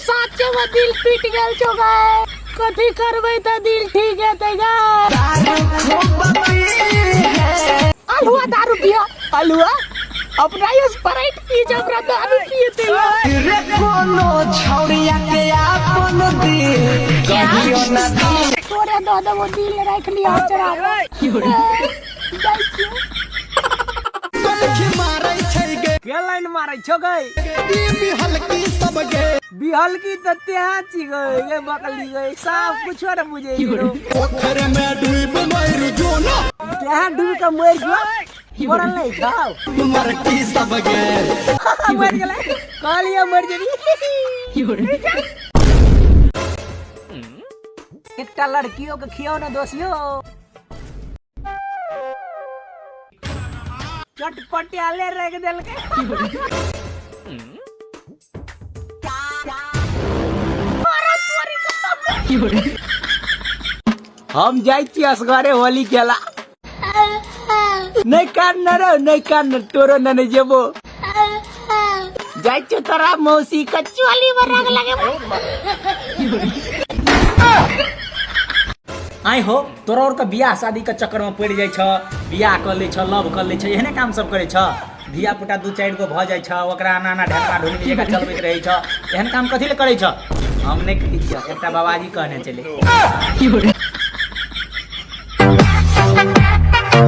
साचे में दिल टूट गल छो गाय कथी करबे त दिल ठीक हेतै गाय अलुआ दारू पिया अलुआ अपना ये स्प्राइट पी जा अपना दारू पिएते रे कोनो छौड़िया के आपन दिल कहियो ना तोरे दादा वो दिल रख लिया चरा के लाइन मारै छो गई बिहलकी सब गे बिहलकी त त्यहाँ छि गई गे बकली गई सब कुछ न बुझे पोखर में डूब मर जो ना त्यहाँ डूब के मर गयो मरल नहीं खाओ मरती सब गे मर गेलै कालिया मर जेबी एकटा लड़कियों के खियो ना दोसियो चटपटियाले रख देल के हम जाई छी असगरे होली खेला नहीं कान तोरो न जेबो जाई छी तोरा मौसी कचवाली में रंग लगे आई हो तोरा और का बियाह शादी का चक्कर में पड़ जाय छ बियाह कर ले छ लव कर ले छ एहने काम सब करे छ धिया पुता दू चार गो भ जाय छ ओकरा नाना ढक्का ढोली जगह चलबैत रहे छ एहन काम कथि ले करे छ हम नहीं कहि छ एकटा बाबाजी कहने चले